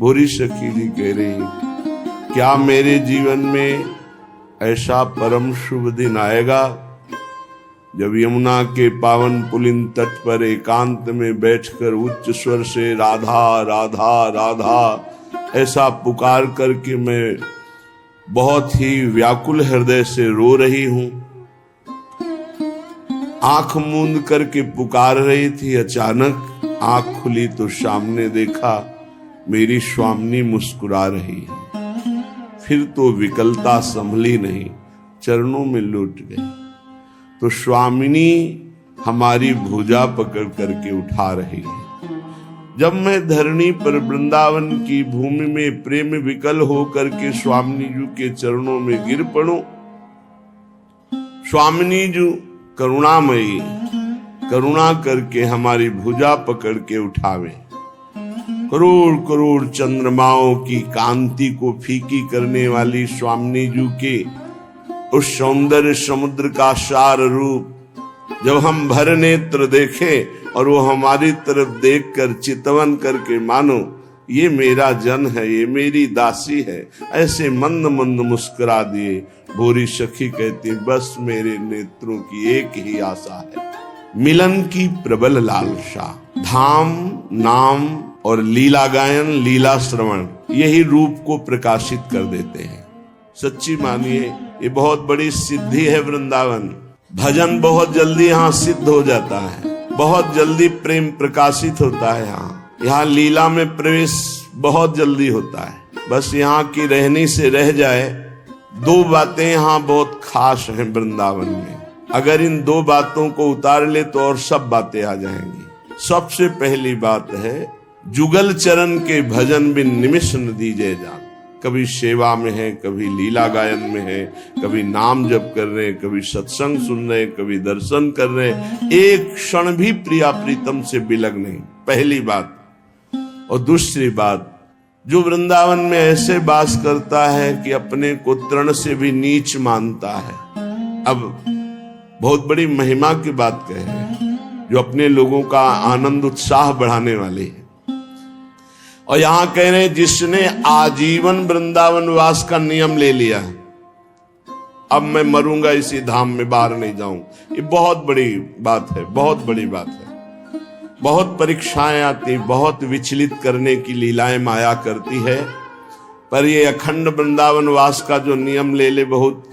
भूरी सखी जी कह रही, क्या मेरे जीवन में ऐसा परम शुभ दिन आएगा जब यमुना के पावन पुलिन तट पर एकांत में बैठकर उच्च स्वर से राधा राधा राधा ऐसा पुकार करके मैं बहुत ही व्याकुल हृदय से रो रही हूं। आंख मूंद करके पुकार रही थी, अचानक आंख खुली तो सामने देखा मेरी स्वामिनी मुस्कुरा रही है। फिर तो विकलता संभली नहीं, चरणों में लौट गई तो स्वामिनी हमारी भुजा पकड़ करके उठा रही है। जब मैं धरणी पर वृंदावन की भूमि में प्रेम विकल होकर के स्वामिनी जी के चरणों में गिर पड़ूं, स्वामिनी जी करुणामयी करुणा करके हमारी भुजा पकड़ के उठावे। करोड़ करोड़ चंद्रमाओं की कांति को फीकी करने वाली स्वामिनी जी के उस सौंदर्य समुद्र का सार रूप जब हम भर नेत्र देखें और वो हमारी तरफ देखकर चितवन करके मानो ये मेरा जन है, ये मेरी दासी है, ऐसे मंद मंद मुस्कुरा दिए। भूरी सखी कहती, बस मेरे नेत्रों की एक ही आशा है, मिलन की प्रबल लालसा। धाम नाम और लीला गायन लीला श्रवण यही रूप को प्रकाशित कर देते हैं। सच्ची मानिए ये बहुत बड़ी सिद्धि है वृंदावन। भजन बहुत जल्दी यहाँ सिद्ध हो जाता है, बहुत जल्दी प्रेम प्रकाशित होता है। यहाँ लीला में प्रवेश बहुत जल्दी होता है। बस यहाँ की रहनी से रह जाए। दो बातें यहाँ बहुत खास हैं वृंदावन में, अगर इन दो बातों को उतार ले तो और सब बातें आ जाएंगी। सबसे पहली बात है जुगल चरण के भजन बिन निमिष न दीजे जान। कभी सेवा में है, कभी लीला गायन में है, कभी नाम जप कर रहे हैं, कभी सत्संग सुन रहे हैं, कभी दर्शन कर रहे हैं, एक क्षण भी प्रिया प्रीतम से बिलग नहीं, पहली बात। और दूसरी बात, जो वृंदावन में ऐसे वास करता है कि अपने को तृण से भी नीच मानता है। अब बहुत बड़ी महिमा की बात कह रहे हैं, जो अपने लोगों का आनंद उत्साह बढ़ाने वाली है। और यहां कह रहे हैं जिसने आजीवन वृंदावन वास का नियम ले लिया, अब मैं मरूंगा इसी धाम में, बाहर नहीं जाऊं। ये बहुत बड़ी बात है, बहुत बड़ी बात है। बहुत परीक्षाएं आती, बहुत विचलित करने की लीलाएं माया करती है, पर ये अखंड वृंदावन वास का जो नियम ले ले बहुत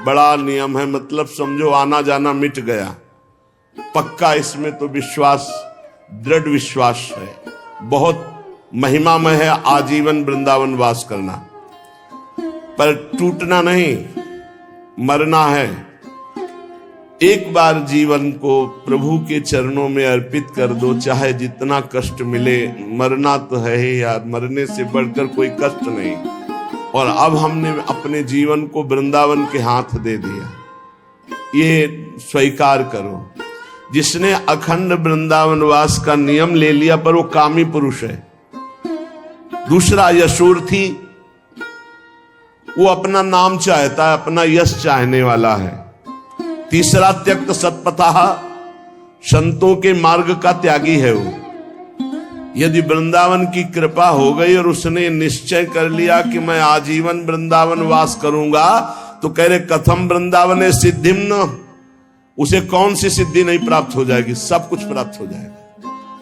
बड़ा नियम है। मतलब समझो आना जाना मिट गया, पक्का इसमें तो विश्वास, दृढ़ विश्वास है। बहुत महिमामय है आजीवन वृंदावन वास करना, पर टूटना नहीं, मरना है। एक बार जीवन को प्रभु के चरणों में अर्पित कर दो, चाहे जितना कष्ट मिले। मरना तो है ही यार, मरने से बढ़कर कोई कष्ट नहीं। और अब हमने अपने जीवन को वृंदावन के हाथ दे दिया, ये स्वीकार करो। जिसने अखंड वृंदावन वास का नियम ले लिया, पर वो कामी पुरुष है। दूसरा यशोर थी, वो अपना नाम चाहता है, अपना यश चाहने वाला है। तीसरा त्यक्त सत्पथः, संतों के मार्ग का त्यागी है वो। यदि वृंदावन की कृपा हो गई और उसने निश्चय कर लिया कि मैं आजीवन वृंदावन वास करूंगा, तो कह रहे कथम वृंदावन सिद्धिम न, उसे कौन सी सिद्धि नहीं प्राप्त हो जाएगी, सब कुछ प्राप्त हो जाएगा।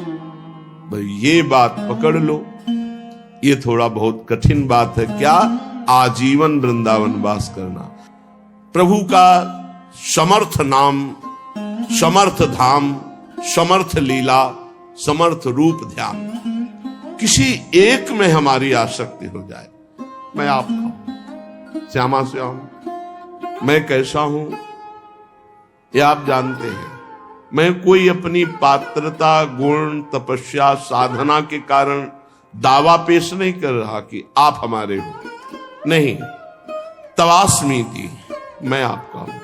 भाई ये बात पकड़ लो। ये थोड़ा बहुत कठिन बात है, क्या? आजीवन वृंदावन वास करना। प्रभु का समर्थ नाम, समर्थ धाम, समर्थ लीला, समर्थ रूप ध्यान, किसी एक में हमारी आसक्ति हो जाए। मैं आपका हूं, श्यामा से हूं, मैं कैसा हूं ये आप जानते हैं। मैं कोई अपनी पात्रता, गुण, तपस्या, साधना के कारण दावा पेश नहीं कर रहा कि आप हमारे हो, नहीं। तवास्मीति, मैं आपका हूं।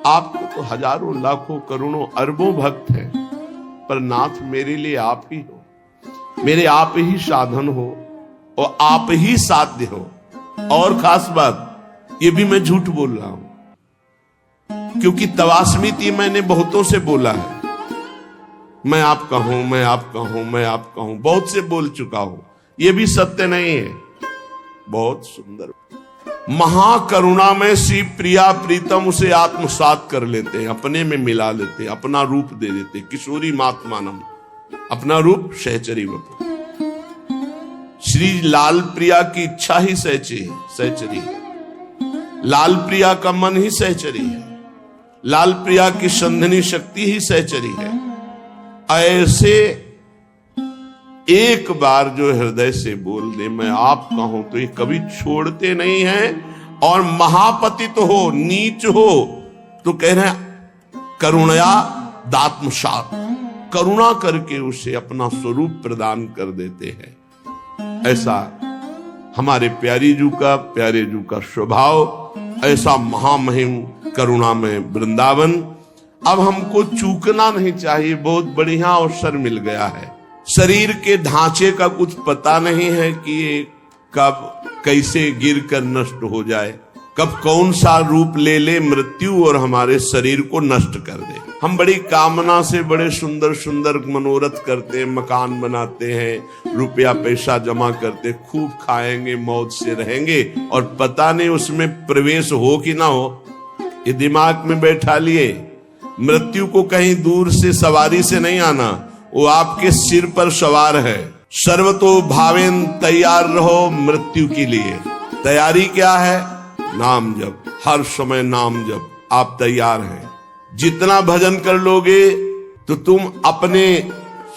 आपको तो हजारों लाखों करोड़ों अरबों भक्त हैं, पर नाथ मेरे लिए आप ही हो, मेरे आप ही साधन हो और आप ही साध्य हो। और खास बात, ये भी मैं झूठ बोल रहा हूं, क्योंकि तवास्मीति मैंने बहुतों से बोला है। मैं आपका हूं, मैं आपका हूं, मैं आपका हूं, बहुत से बोल चुका हूं, ये भी सत्य नहीं है। बहुत सुंदर। महाकरुणा में श्री प्रिया प्रीतम उसे आत्मसात कर लेते हैं, अपने में मिला लेते हैं, अपना रूप दे देते हैं। किशोरी मात्मानम, अपना रूप सहचरी वपु। श्री लाल प्रिया की इच्छा ही सहचरी है। लाल प्रिया का मन ही सहचरी है। लाल प्रिया की संधिनी शक्ति ही सहचरी है। ऐसे एक बार जो हृदय से बोल दे मैं आपका हूं, तो ये कभी छोड़ते नहीं हैं। और महापतित तो हो, नीच हो, तो कह रहे हैं करुणया दात्मसात, करुणा करके उसे अपना स्वरूप प्रदान कर देते हैं। ऐसा हमारे प्यारे जू का स्वभाव, ऐसा महामहिम करुणा में वृंदावन। अब हमको चूकना नहीं चाहिए। बहुत बढ़िया अवसर मिल गया है। शरीर के ढांचे का कुछ पता नहीं है कि ये कब कैसे गिर कर नष्ट हो जाए, कब कौन सा रूप ले ले मृत्यु और हमारे शरीर को नष्ट कर दे। हम बड़ी कामना से बड़े सुंदर सुंदर मनोरथ करते हैं, मकान बनाते हैं, रुपया पैसा जमा करते, खूब खाएंगे, मौज से रहेंगे, और पता नहीं उसमें प्रवेश हो कि ना हो। ये दिमाग में बैठा लिए। मृत्यु को कहीं दूर से सवारी से नहीं आना, वो आपके सिर पर सवार है। सर्वतो भावेन, तैयार रहो मृत्यु के लिए। तैयारी क्या है? नाम जप, हर समय नाम जप। आप तैयार हैं। जितना भजन कर लोगे तो तुम अपने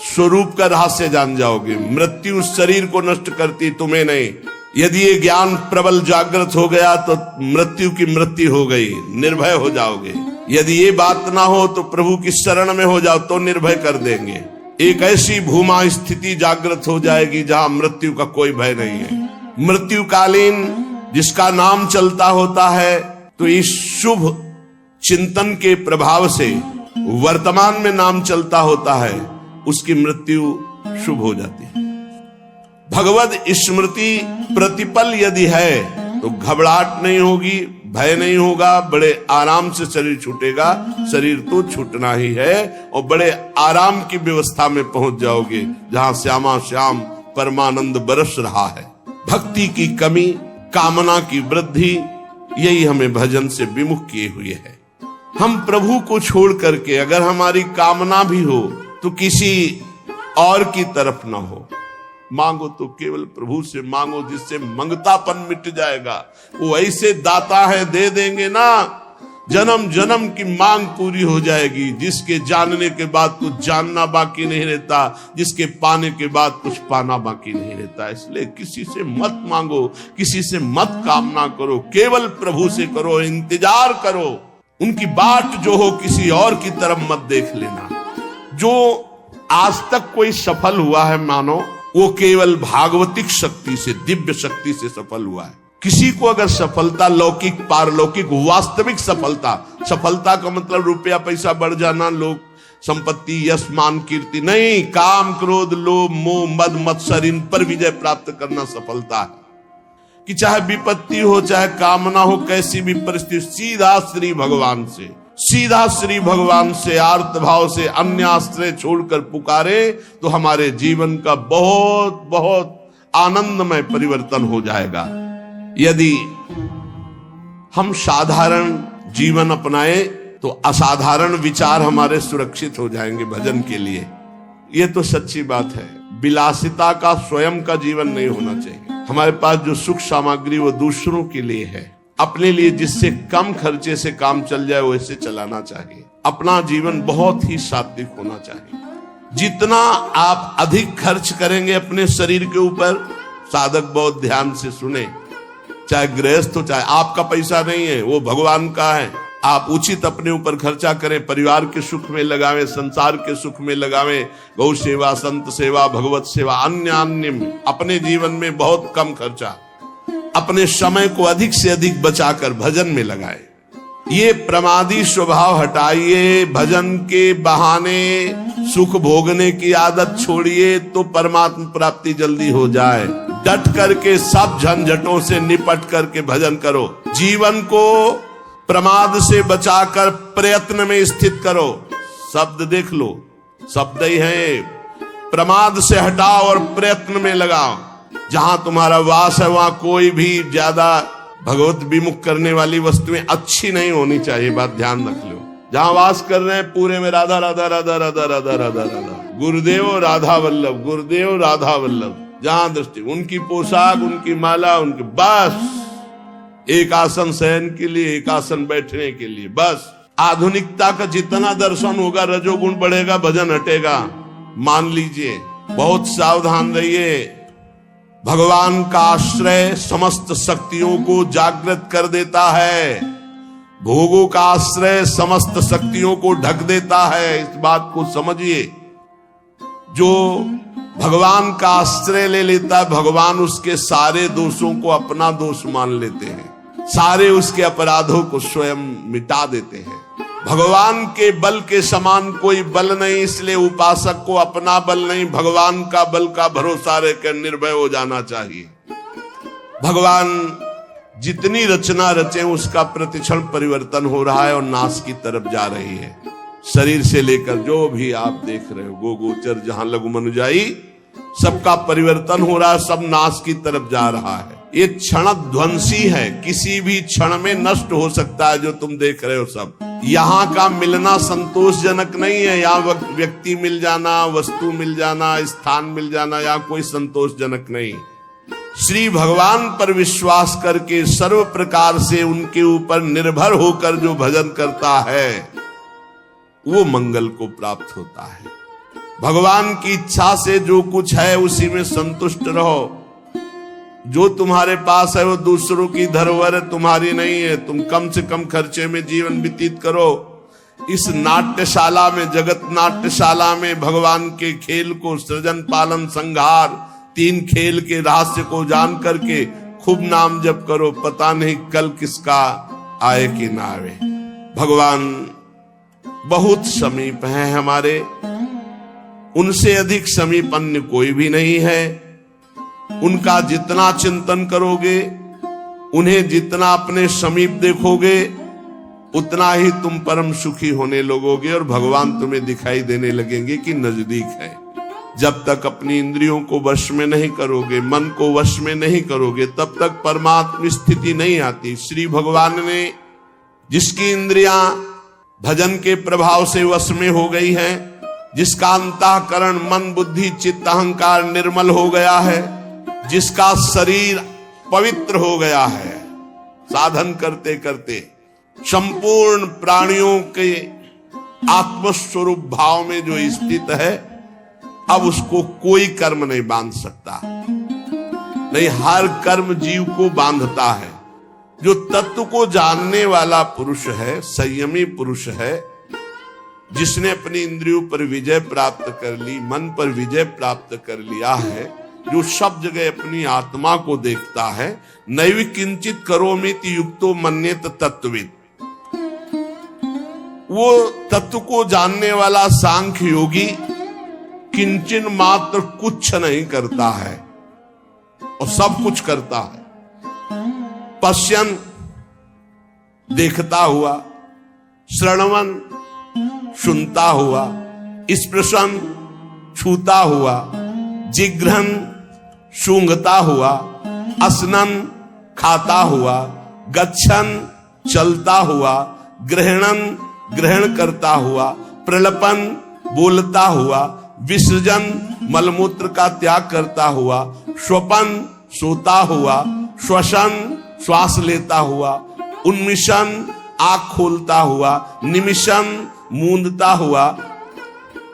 स्वरूप का रहस्य जान जाओगे। मृत्यु शरीर को नष्ट करती, तुम्हें नहीं। यदि ये ज्ञान प्रबल जागृत हो गया तो मृत्यु की मृत्यु हो गई, निर्भय हो जाओगे। यदि ये बात ना हो तो प्रभु की शरण में हो जाओ तो निर्भय कर देंगे। एक ऐसी भूमा स्थिति जागृत हो जाएगी जहां मृत्यु का कोई भय नहीं है। मृत्युकालीन जिसका नाम चलता होता है, तो इस शुभ चिंतन के प्रभाव से वर्तमान में नाम चलता होता है, उसकी मृत्यु शुभ हो जाती है। भगवत स्मृति प्रतिपल यदि है तो घबराहट नहीं होगी, भय नहीं होगा, बड़े आराम से शरीर छूटेगा। शरीर तो छूटना ही है, और बड़े आराम की व्यवस्था में पहुंच जाओगे जहां श्यामा श्याम परमानंद बरस रहा है। भक्ति की कमी, कामना की वृद्धि, यही हमें भजन से विमुख किए हुए है। हम प्रभु को छोड़ करके अगर हमारी कामना भी हो तो किसी और की तरफ ना हो। मांगो तो केवल प्रभु से मांगो, जिससे मंगतापन मिट जाएगा। वो ऐसे दाता है, दे देंगे ना, जन्म जन्म की मांग पूरी हो जाएगी। जिसके जानने के बाद कुछ जानना बाकी नहीं रहता, जिसके पाने के बाद कुछ पाना बाकी नहीं रहता। इसलिए किसी से मत मांगो, किसी से मत कामना करो, केवल प्रभु से करो, इंतजार करो। उनकी बाट जो हो किसी और की तरफ मत देख लेना। जो आज तक कोई सफल हुआ है मानो, वो केवल भागवतिक शक्ति से, दिव्य शक्ति से सफल हुआ है। किसी को अगर सफलता लौकिक, पारलौकिक, वास्तविक सफलता का मतलब रुपया पैसा बढ़ जाना, लोग संपत्ति, यश मान कीर्ति नहीं। काम क्रोध लोभ मोह मद मत्सर, इन पर विजय प्राप्त करना सफलता है। कि चाहे विपत्ति हो, चाहे कामना हो, कैसी भी परिस्थिति, सीधा श्री भगवान से आर्त भाव से अन्य आश्रय छोड़कर पुकारे तो हमारे जीवन का बहुत बहुत आनंदमय परिवर्तन हो जाएगा। यदि हम साधारण जीवन अपनाए तो असाधारण विचार हमारे सुरक्षित हो जाएंगे भजन के लिए। ये तो सच्ची बात है। विलासिता का स्वयं का जीवन नहीं होना चाहिए। हमारे पास जो सुख सामग्री वो दूसरों के लिए है, अपने लिए जिससे कम खर्चे से काम चल जाए वैसे चलाना चाहिए। अपना जीवन बहुत ही सात्विक होना चाहिए। जितना आप अधिक खर्च करेंगे अपने शरीर के ऊपर, साधक बहुत ध्यान से सुने, चाहे गृहस्थ हो, चाहे आपका पैसा नहीं है, वो भगवान का है। आप उचित अपने ऊपर खर्चा करें, परिवार के सुख में लगावें, संसार के सुख में लगावें, गौ सेवा, संत सेवा, भगवत सेवा, अन्य अपने जीवन में बहुत कम खर्चा, अपने समय को अधिक से अधिक बचाकर भजन में लगाए। ये प्रमादी स्वभाव हटाइए। भजन के बहाने सुख भोगने की आदत छोड़िए तो परमात्मा प्राप्ति जल्दी हो जाए। डट करके सब झंझटों से निपट करके भजन करो। जीवन को प्रमाद से बचाकर प्रयत्न में स्थित करो। शब्द देख लो, शब्द ही है। प्रमाद से हटाओ और प्रयत्न में लगाओ। जहां तुम्हारा वास है वहां कोई भी ज्यादा भगवत विमुख करने वाली वस्तुएं अच्छी नहीं होनी चाहिए, बात ध्यान रख लो। जहां वास कर रहे हैं पूरे में राधा राधा राधा राधा राधा राधा राधा, गुरुदेव राधा वल्लभ, गुरुदेव राधा वल्लभ, जहां दृष्टि उनकी पोशाक, उनकी माला, उनके बस एक आसन शयन के लिए, एक आसन बैठने के लिए, बस। आधुनिकता का जितना दर्शन होगा रजोगुण बढ़ेगा, भजन हटेगा, मान लीजिए। बहुत सावधान रहिए। भगवान का आश्रय समस्त शक्तियों को जागृत कर देता है, भोगों का आश्रय समस्त शक्तियों को ढक देता है। इस बात को समझिए। जो भगवान का आश्रय ले लेता है, भगवान उसके सारे दोषों को अपना दोष मान लेते हैं, सारे उसके अपराधों को स्वयं मिटा देते हैं। भगवान के बल के समान कोई बल नहीं, इसलिए उपासक को अपना बल नहीं, भगवान का बल का भरोसा रहकर निर्भय हो जाना चाहिए। भगवान जितनी रचना रचे उसका प्रतिक्षण परिवर्तन हो रहा है और नाश की तरफ जा रही है। शरीर से लेकर जो भी आप देख रहे हो, गो गोचर जहां लघु मनुजाई, सबका परिवर्तन हो रहा है, सब नाश की तरफ जा रहा है। ये क्षण ध्वंसी है, किसी भी क्षण में नष्ट हो सकता है। जो तुम देख रहे हो सब, यहाँ का मिलना संतोषजनक नहीं है। यहाँ व्यक्ति मिल जाना, वस्तु मिल जाना, स्थान मिल जाना, या कोई संतोषजनक नहीं। श्री भगवान पर विश्वास करके सर्व प्रकार से उनके ऊपर निर्भर होकर जो भजन करता है वो मंगल को प्राप्त होता है। भगवान की इच्छा से जो कुछ है उसी में संतुष्ट रहो। जो तुम्हारे पास है वो दूसरों की धरोहर है, तुम्हारी नहीं है। तुम कम से कम खर्चे में जीवन व्यतीत करो। इस नाट्यशाला में, जगत नाट्यशाला में भगवान के खेल को, सृजन पालन संहार, तीन खेल के रहस्य को जान करके खूब नाम जप करो। पता नहीं कल किसका आए कि ना आए। भगवान बहुत समीप है हमारे, उनसे अधिक समीप अन्य कोई भी नहीं है। उनका जितना चिंतन करोगे, उन्हें जितना अपने समीप देखोगे, उतना ही तुम परम सुखी होने लगोगे और भगवान तुम्हें दिखाई देने लगेंगे कि नजदीक है। जब तक अपनी इंद्रियों को वश में नहीं करोगे, मन को वश में नहीं करोगे, तब तक परमात्म स्थिति नहीं आती। श्री भगवान ने जिसकी इंद्रियां भजन के प्रभाव से वश में हो गई हैं, जिसका अंतःकरण मन बुद्धि चित्त अहंकार निर्मल हो गया है, जिसका शरीर पवित्र हो गया है, साधन करते करते संपूर्ण प्राणियों के आत्मस्वरूप भाव में जो स्थित है, अब उसको कोई कर्म नहीं बांध सकता। नहीं, हर कर्म जीव को बांधता है। जो तत्व को जानने वाला पुरुष है, संयमी पुरुष है, जिसने अपनी इंद्रियों पर विजय प्राप्त कर ली, मन पर विजय प्राप्त कर लिया है, जो सब जगह अपनी आत्मा को देखता है। नैव किंचित करोमीति युक्तो मन्येत तत्त्ववित्। वो तत्व को जानने वाला सांख्य योगी किंचन मात्र कुछ नहीं करता है और सब कुछ करता है। पश्यन देखता हुआ, श्रवण सुनता हुआ, स्पर्शन छूता हुआ, जिघ्रन सूंघता हुआ, असनन खाता हुआ, गच्छन चलता हुआ, ग्रहणन ग्रहण करता हुआ, प्रलपन बोलता हुआ, विसर्जन मलमूत्र का त्याग करता हुआ, स्वपन सोता हुआ, श्वसन श्वास लेता हुआ, उन्मिशन आंख खोलता हुआ, निमिशन मूंदता हुआ।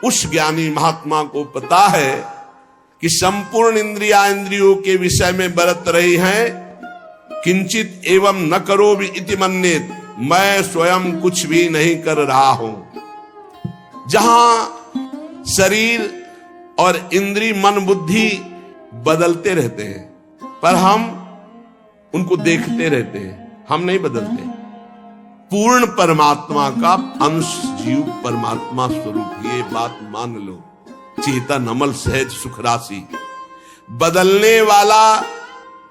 उस ज्ञानी महात्मा को पता है कि संपूर्ण इंद्रियों के विषय में बरत रही हैं। किंचित एवं न करो भी इति मन्येत, मैं स्वयं कुछ भी नहीं कर रहा हूं। जहां शरीर और इंद्री मन बुद्धि बदलते रहते हैं, पर हम उनको देखते रहते हैं, हम नहीं बदलते। पूर्ण परमात्मा का अंश जीव परमात्मा स्वरूप, ये बात मान लो। चेतन अमल सहज सुख राशि, बदलने वाला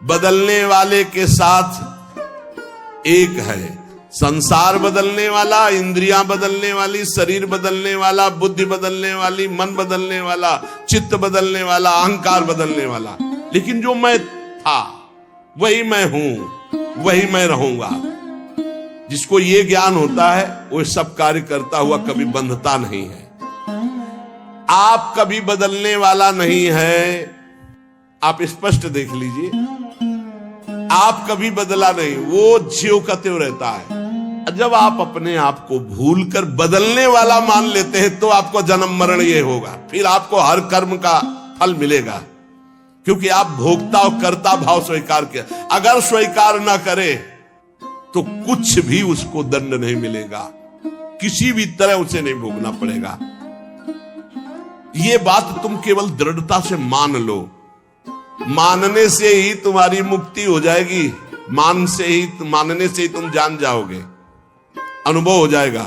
बदलने वाले के साथ एक है। संसार बदलने वाला, इंद्रियां बदलने वाली, शरीर बदलने वाला, बुद्धि बदलने वाली, मन बदलने वाला, चित्त बदलने वाला, अहंकार बदलने वाला, लेकिन जो मैं था वही मैं हूं, वही मैं रहूंगा। जिसको ये ज्ञान होता है वो सब कार्य करता हुआ कभी बंधता नहीं है। आप कभी बदलने वाला नहीं है, आप स्पष्ट देख लीजिए, आप कभी बदला नहीं, वो ज्यों का त्यों रहता है। जब आप अपने आप को भूलकर बदलने वाला मान लेते हैं तो आपको जन्म मरण ये होगा, फिर आपको हर कर्म का फल मिलेगा, क्योंकि आप भोक्ता और कर्ता भाव स्वीकार किया। अगर स्वीकार ना करे तो कुछ भी उसको दंड नहीं मिलेगा, किसी भी तरह उसे नहीं भोगना पड़ेगा। ये बात तुम केवल दृढ़ता से मान लो, मानने से ही तुम्हारी मुक्ति हो जाएगी, मानने से ही तुम जान जाओगे, अनुभव हो जाएगा।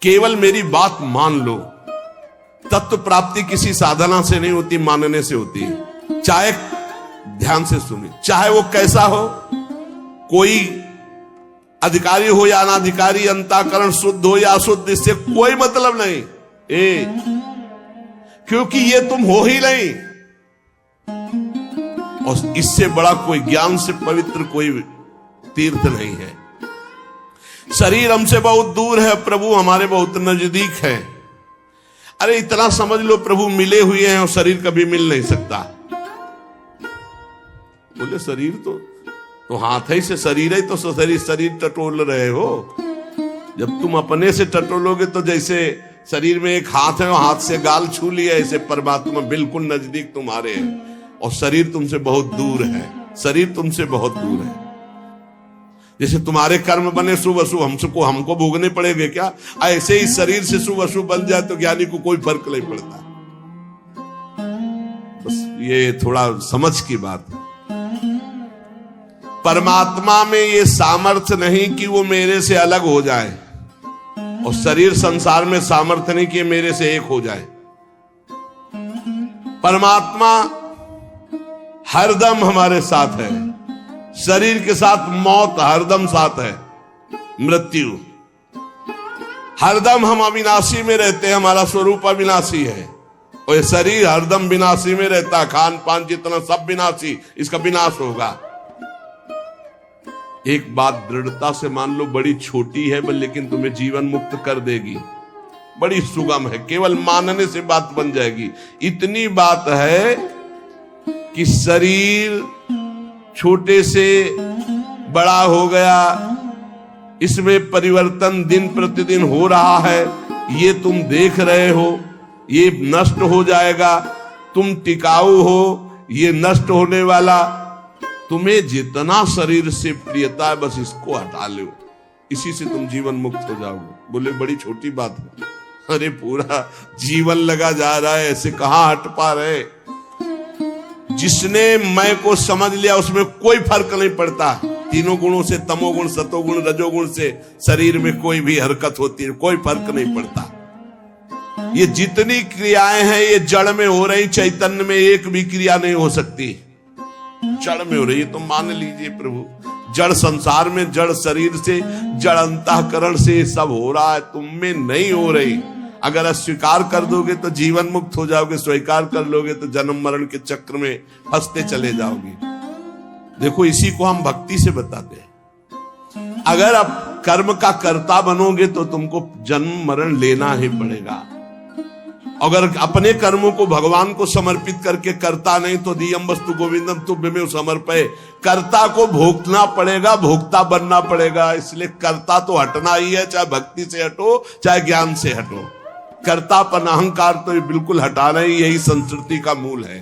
केवल मेरी बात मान लो। तत्व प्राप्ति किसी साधना से नहीं होती, मानने से होती है। चाहे ध्यान से सुनिए, चाहे वो कैसा हो, कोई अधिकारी हो या अनाधिकारी, अंतःकरण शुद्ध हो या अशुद्ध, इससे कोई मतलब नहीं, क्योंकि ये तुम हो ही नहीं। और इससे बड़ा कोई ज्ञान से पवित्र कोई तीर्थ नहीं है। शरीर हमसे बहुत दूर है, प्रभु हमारे बहुत नजदीक है। अरे इतना समझ लो, प्रभु मिले हुए हैं और शरीर कभी मिल नहीं सकता। बोले शरीर तो हाथ ही से शरीर है, तो शरीर टटोल रहे हो। जब तुम अपने से टटोलोगे तो जैसे शरीर में एक हाथ है और हाथ से गाल छू लिया, ऐसे परमात्मा बिल्कुल नजदीक तुम्हारे है और शरीर तुमसे बहुत दूर है। शरीर तुमसे बहुत दूर है। जैसे तुम्हारे कर्म बने शुभ अशुभ, हमको भोगने पड़ेंगे क्या? ऐसे ही शरीर से शुभ अशुभ बन जाए तो ज्ञानी को कोई फर्क नहीं पड़ता। बस ये थोड़ा समझ की बात है। परमात्मा में ये सामर्थ्य नहीं कि वो मेरे से अलग हो जाए, और शरीर संसार में सामर्थ्य नहीं कि मेरे से एक हो जाए। परमात्मा हरदम हमारे साथ है, शरीर के साथ मौत हरदम साथ है, मृत्यु। हरदम हम अविनाशी में रहते हैं, हमारा स्वरूप अविनाशी है, और ये शरीर हरदम विनाशी में रहता है। खान पान जितना सब विनाशी, इसका विनाश होगा। एक बात दृढ़ता से मान लो, बड़ी छोटी है लेकिन तुम्हें जीवन मुक्त कर देगी, बड़ी सुगम है, केवल मानने से बात बन जाएगी। इतनी बात है कि शरीर छोटे से बड़ा हो गया, इसमें परिवर्तन दिन प्रतिदिन हो रहा है, ये तुम देख रहे हो, ये नष्ट हो जाएगा। तुम टिकाऊ हो, ये नष्ट होने वाला। तुम्हें जितना शरीर से प्रियता है बस इसको हटा लो, इसी से तुम जीवन मुक्त हो जाओगे। बोले बड़ी छोटी बात है। अरे पूरा जीवन लगा जा रहा है, ऐसे कहां हट पा रहे। जिसने मैं को समझ लिया उसमें कोई फर्क नहीं पड़ता। तीनों गुणों से, तमोगुण, सतोगुण, रजोगुण से शरीर में कोई भी हरकत होती है, कोई फर्क नहीं पड़ता। ये जितनी क्रियाएं हैं ये जड़ में हो रही, चैतन्य में एक भी क्रिया नहीं हो सकती। जड़ में हो रही है तो मान लीजिए प्रभु, जड़ संसार में, जड़ शरीर से, जड़ अंतःकरण से सब हो रहा है, तुम में नहीं हो रही। अगर अस्वीकार कर दोगे तो जीवन मुक्त हो जाओगे, स्वीकार कर लोगे तो जन्म मरण के चक्र में फंसते चले जाओगे। देखो इसी को हम भक्ति से बताते हैं। अगर आप कर्म का कर्ता बनोगे तो तुमको जन्म मरण लेना ही पड़ेगा। अगर अपने कर्मों को भगवान को समर्पित करके करता नहीं तो दियम वस्तु गोविंदम तुभ्यमेव समर्पये, कर्ता को भोगना पड़ेगा, भोक्ता बनना पड़ेगा। इसलिए कर्ता तो हटना ही है, चाहे भक्ति से हटो चाहे ज्ञान से हटो। कर्तापन अहंकार तो बिल्कुल हटाना ही, यही संस्कृति का मूल है।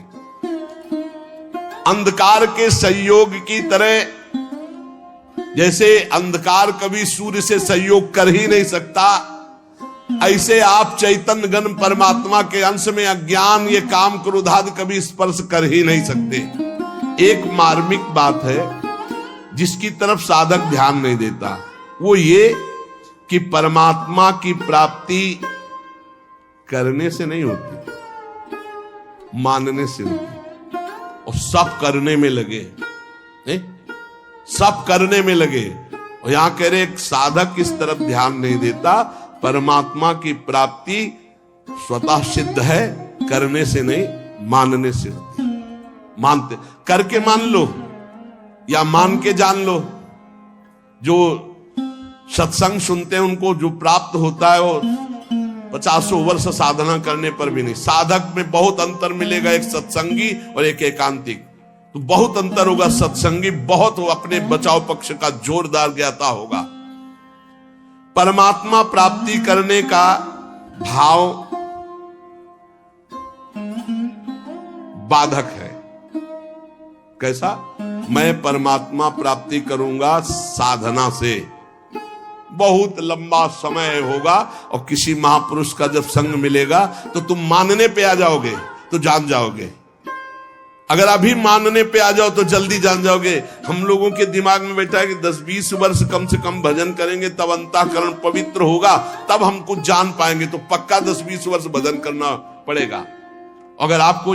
अंधकार के संयोग की तरह, जैसे अंधकार कभी सूर्य से संयोग कर ही नहीं सकता, ऐसे आप चैतन्य गण परमात्मा के अंश में अज्ञान, ये काम क्रोध आदि कभी स्पर्श कर ही नहीं सकते। एक मार्मिक बात है जिसकी तरफ साधक ध्यान नहीं देता, वो ये कि परमात्मा की प्राप्ति करने से नहीं होती, मानने से होती। और सब करने में लगे, सब करने में लगे। और यहां कह रहे एक साधक इस तरफ ध्यान नहीं देता। परमात्मा की प्राप्ति स्वतः सिद्ध है, करने से नहीं, मानने से होती। मानते, करके मान लो या मान के जान लो। जो सत्संग सुनते हैं उनको जो प्राप्त होता है वो 50 वर्ष साधना करने पर भी नहीं। साधक में बहुत अंतर मिलेगा, एक सत्संगी और एक एकांतिक। तो बहुत अंतर होगा। सत्संगी बहुत अपने बचाव पक्ष का जोरदार ज्ञाता होगा। परमात्मा प्राप्ति करने का भाव बाधक है। कैसा? मैं परमात्मा प्राप्ति करूंगा साधना से, बहुत लंबा समय होगा और किसी महापुरुष का जब संग मिलेगा तो तुम मानने पे आ जाओगे तो जान जाओगे। अगर अभी मानने पे आ जाओ तो जल्दी जान जाओगे। हम लोगों के दिमाग में बैठा है कि 10-20 वर्ष कम से कम भजन करेंगे तब अंतःकरण पवित्र होगा, तब हम कुछ जान पाएंगे। तो पक्का 10-20 वर्ष भजन करना पड़ेगा। अगर आपको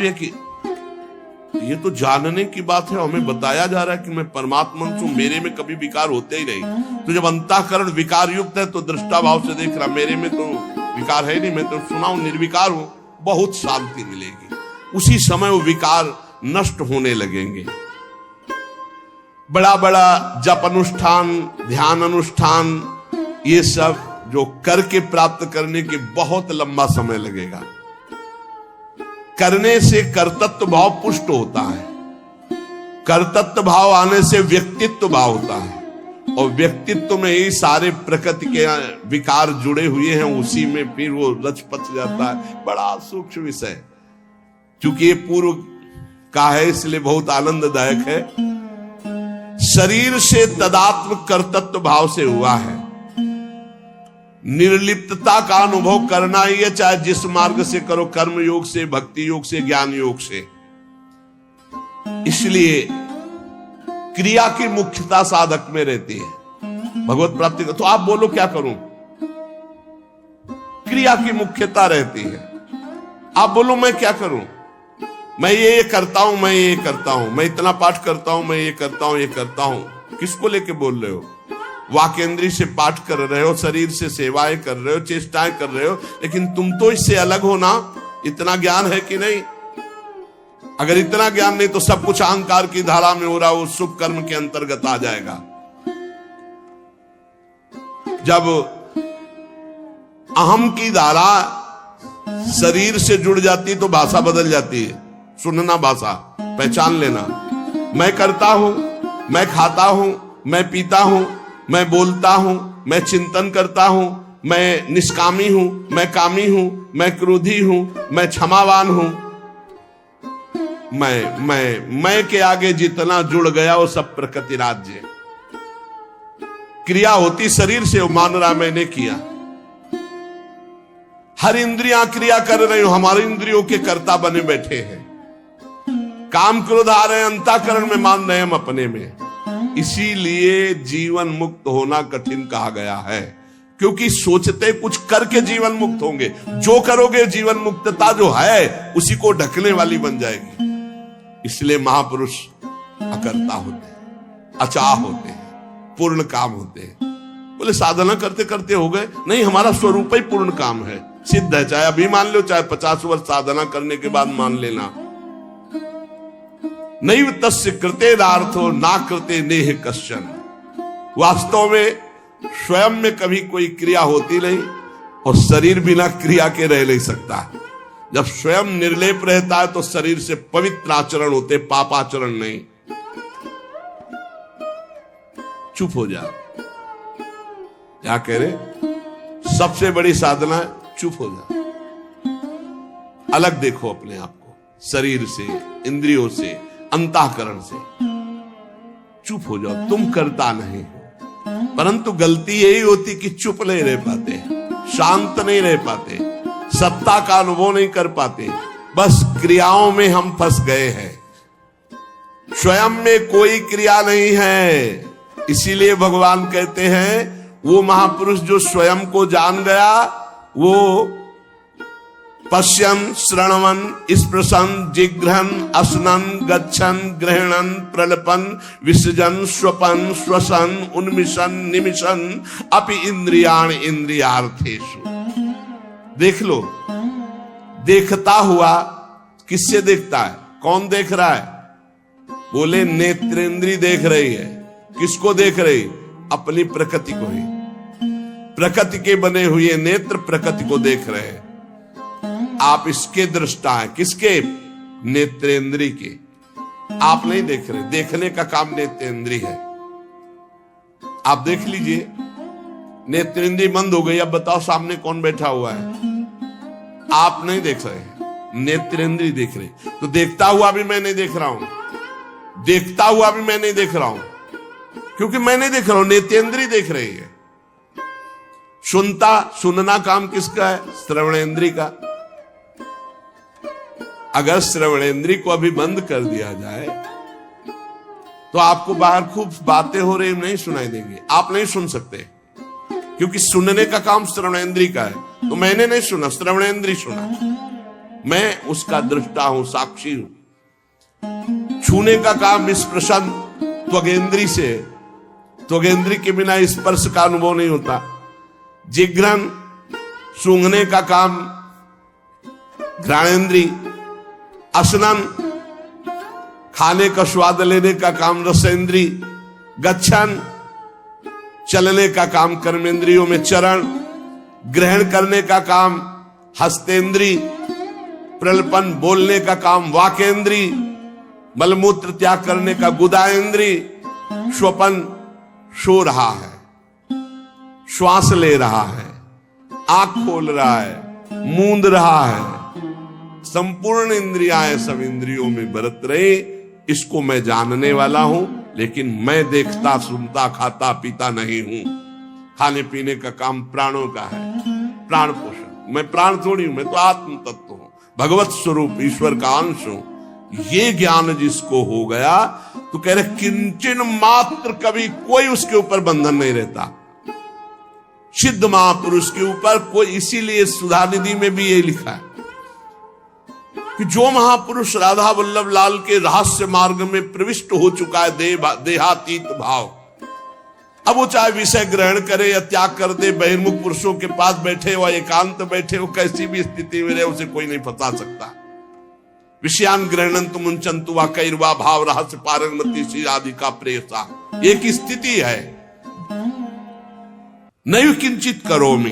ये तो जानने की बात है, हमें बताया जा रहा है कि मैं परमात्मा हूं, मेरे में कभी विकार होते ही नहीं। तो जब अंतःकरण विकार युक्त है तो दृष्टा भाव से देख रहा, मेरे में तो विकार है नहीं, मैं तो सुना हूं, निर्विकार हूं, बहुत शांति मिलेगी। उसी समय वो विकार नष्ट होने लगेंगे। बड़ा बड़ा जप अनुष्ठान, ध्यान अनुष्ठान, ये सब जो करके प्राप्त करने के बहुत लंबा समय लगेगा। करने से कर्तृत्व भाव पुष्ट होता है, कर्तृत्व भाव आने से व्यक्तित्व भाव होता है, और व्यक्तित्व में ही सारे प्रकृति के विकार जुड़े हुए हैं, उसी में फिर वो रच-पच जाता है। बड़ा सूक्ष्म विषय, क्योंकि ये पूर्व का है इसलिए बहुत आनंददायक है। शरीर से तदात्म कर्तृत्व भाव से हुआ है। निर्लिप्तता का अनुभव करना ही है, चाहे जिस मार्ग से करो, कर्म योग से, भक्ति योग से, ज्ञान योग से। इसलिए क्रिया की मुख्यता साधक में रहती है भगवत प्राप्ति का। तो आप बोलो क्या करूं? क्रिया की मुख्यता रहती है। आप बोलो मैं क्या करूं? मैं ये करता हूं, मैं ये करता हूं, मैं इतना पाठ करता हूं, मैं ये करता हूं, ये करता हूं। किसको लेके बोल रहे हो? वाकेंद्री से पाठ कर रहे हो, शरीर से सेवाएं कर रहे हो, चेष्टाएं कर रहे हो, लेकिन तुम तो इससे अलग हो ना। इतना ज्ञान है कि नहीं? अगर इतना ज्ञान नहीं तो सब कुछ अहंकार की धारा में हो रहा, वो शुभ कर्म के अंतर्गत आ जाएगा। जब अहम की धारा शरीर से जुड़ जाती तो भाषा बदल जाती है। सुनना भाषा, पहचान लेना। मैं करता हूं, मैं खाता हूं, मैं पीता हूं, मैं बोलता हूं, मैं चिंतन करता हूं, मैं निष्कामी हूं, मैं कामी हूं, मैं क्रोधी हूं, मैं क्षमावान हूं। मैं के आगे जितना जुड़ गया वो सब प्रकृति राज्य। क्रिया होती शरीर से, वो मान रहा मैंने किया। हर इंद्रियां क्रिया कर रही हो, हमारे इंद्रियों के कर्ता बने बैठे हैं। काम क्रोध आ रहे हैं, अंतःकरण में मान रहे हम अपने में। इसीलिए जीवन मुक्त होना कठिन कहा गया है, क्योंकि सोचते कुछ करके जीवन मुक्त होंगे। जो करोगे जीवन मुक्तता जो है उसी को ढकने वाली बन जाएगी। इसलिए महापुरुष अकर्ता होते हैं, अचाह होते हैं, पूर्ण काम होते हैं। बोले साधना करते करते हो गए? नहीं, हमारा स्वरूप ही पूर्ण काम है, सिद्ध है। चाहे अभी मान लो, चाहे 50 वर्ष साधना करने के बाद मान लेना। नैव तस्य कृतेरार्थो ना कृते नेह कश्चन। वास्तव में स्वयं में कभी कोई क्रिया होती नहीं, और शरीर बिना क्रिया के रह नहीं सकता। जब स्वयं निर्लेप रहता है तो शरीर से पवित्र आचरण होते, पापाचरण नहीं। चुप हो जा, क्या कह रहे? सबसे बड़ी साधना है चुप हो जा, अलग देखो अपने आप को, शरीर से, इंद्रियों से, अंतःकरण से। चुप हो जाओ, तुम करता नहीं हो। परंतु गलती यही होती कि चुप नहीं रह पाते, शांत नहीं रह पाते, सत्ता का अनुभव नहीं कर पाते। बस क्रियाओं में हम फंस गए हैं, स्वयं में कोई क्रिया नहीं है। इसीलिए भगवान कहते हैं वो महापुरुष जो स्वयं को जान गया, वो पश्यन, श्रणवन, स्पृशन, जिघ्रन, असनन, गच्छन, ग्रहणन, प्रलपन, विसर्जन, स्वपन, श्वसन, उन्मिशन, निमिशन, अपि इंद्रियाण इंद्रियार्थेषु। देख लो, देखता हुआ किससे देखता है? कौन देख रहा है? बोले नेत्रेंद्री देख रही है। किसको देख रही? अपनी प्रकृति को ही। प्रकृति के बने हुए नेत्र प्रकृति को देख रहे हैं। आप इसके दृष्टा हैं। किसके? नेत्रेंद्री के। आप नहीं देख रहे। देखने का काम नेत्रेंद्री है। आप देख लीजिए, नेत्रेंद्री बंद हो गई। अब बताओ सामने कौन बैठा हुआ है? आप नहीं देख रहे, नेत्रेंद्री देख रहे। तो देखता हुआ भी मैं नहीं देख रहा हूं, देखता हुआ भी मैं नहीं देख रहा हूं, क्योंकि मैं नहीं देख रहा हूं, नेत्रेंद्री देख रही है। सुनना काम किसका है? श्रवणेंद्री का। अगर श्रवणेंद्री को अभी बंद कर दिया जाए तो आपको बाहर खूब बातें हो रही नहीं सुनाई देंगी। आप नहीं सुन सकते, क्योंकि सुनने का काम श्रवणेंद्री का है। तो मैंने नहीं सुना, श्रवणेंद्री सुना। मैं उसका दृष्टा हूं, साक्षी हूं। छूने का काम स्पर्शन त्वगेंद्री से। त्वगेंद्री के बिना स्पर्श का अनुभव नहीं होता। जिघ्रन सूंघने का काम घ्राणेंद्री। असनन खाने का स्वाद लेने का काम रसेंद्री। गच्छन चलने का काम कर्मेंद्रियों में चरण। ग्रहण करने का काम हस्तेंद्री। प्रलपन बोलने का काम वाकेंद्री। मलमूत्र त्याग करने का गुदाएंद्री। स्वपन सो रहा है, श्वास ले रहा है, आंख खोल रहा है, मूंद रहा है। संपूर्ण इंद्रियां सब इंद्रियों में बरत रहे। इसको मैं जानने वाला हूं, लेकिन मैं देखता सुनता खाता पीता नहीं हूं। खाने पीने का काम प्राणों का है, प्राण पोषण। मैं प्राण थोड़ी हूं, मैं तो आत्म तत्व हूं, भगवत स्वरूप ईश्वर का अंश हूं। ये ज्ञान जिसको हो गया तो कह रहे किंचन मात्र कभी कोई उसके ऊपर बंधन नहीं रहता। सिद्ध महापुरुष के ऊपर कोई, इसीलिए सुधा निधि में भी ये लिखा है कि जो महापुरुष राधा वल्लभ लाल के रहस्य मार्ग में प्रविष्ट हो चुका है, देहातीत भाव, अब वो चाहे विषय ग्रहण करे या त्याग कर दे, बहिर्मुख पुरुषों के पास बैठे हो, एकांत बैठे हो, कैसी भी स्थिति में रहे, उसे कोई नहीं फंसा सकता। विषयान ग्रहणंतु मुंचंतु वा कैर्वा भाव रहस्य पारंगमति श्री राधिका प्रेसा। एक स्थिति है। नैव किंचित करोमि।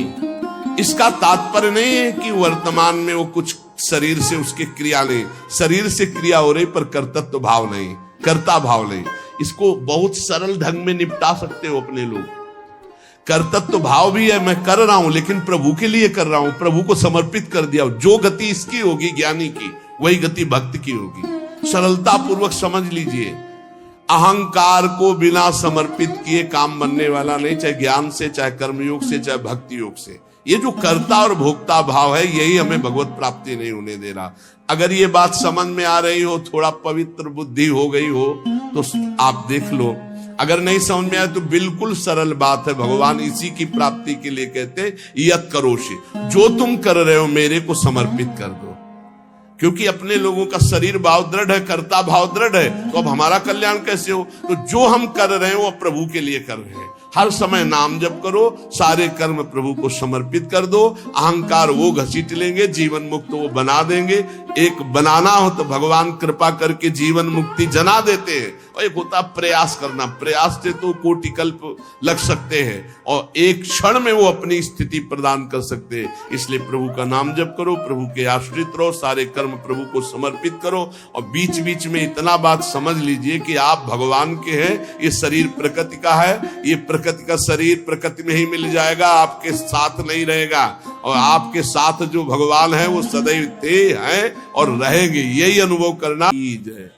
इसका तात्पर्य नहीं है कि वर्तमान में वो कुछ शरीर से उसके क्रिया नहीं, शरीर से क्रिया हो रही पर कर्तृत्व भाव नहीं, कर्ता भाव नहीं। इसको बहुत सरल ढंग में निपटा सकते हो अपने लोग। कर्तृत्व भाव भी है, मैं कर रहा हूं लेकिन प्रभु के लिए कर रहा हूं, प्रभु को समर्पित कर दिया। जो गति इसकी होगी ज्ञानी की, वही गति भक्त की होगी। सरलता पूर्वक समझ लीजिए। अहंकार को बिना समर्पित किए काम बनने वाला नहीं, चाहे ज्ञान से, चाहे कर्मयोग से, चाहे भक्ति योग से। ये जो कर्ता और भोक्ता भाव है, यही हमें भगवत प्राप्ति नहीं होने दे रहा। अगर ये बात समझ में आ रही हो, थोड़ा पवित्र बुद्धि हो गई हो, तो आप देख लो। अगर नहीं समझ में आए तो बिल्कुल सरल बात है। भगवान इसी की प्राप्ति के लिए कहते यत् करोषि, जो तुम कर रहे हो मेरे को समर्पित कर दो। क्योंकि अपने लोगों का शरीर भाव दृढ़ है, कर्ता भाव दृढ़ है, तो अब हमारा कल्याण कैसे हो? तो जो हम कर रहे हैं वो प्रभु के लिए कर रहे हैं। हर समय नाम जप करो, सारे कर्म प्रभु को समर्पित कर दो। अहंकार वो घसीट लेंगे, जीवन मुक्त वो बना देंगे। एक बनाना हो तो भगवान कृपा करके जीवन मुक्ति जना देते हैं, और एक होता प्रयास करना। प्रयास से तो कोटि कल्प लग सकते हैं, और एक क्षण में वो अपनी स्थिति प्रदान कर सकते हैं। इसलिए प्रभु का नाम जप करो, प्रभु के आश्रित रहो, सारे कर्म प्रभु को समर्पित करो। और बीच बीच में इतना बात समझ लीजिए कि आप भगवान के हैं, ये शरीर प्रकृति का है, ये प्रकृति का शरीर प्रकृति में ही मिल जाएगा, आपके साथ नहीं रहेगा। और आपके साथ जो भगवान है वो सदैव थे, हैं और रहेंगे। यही अनुभव करना। जय।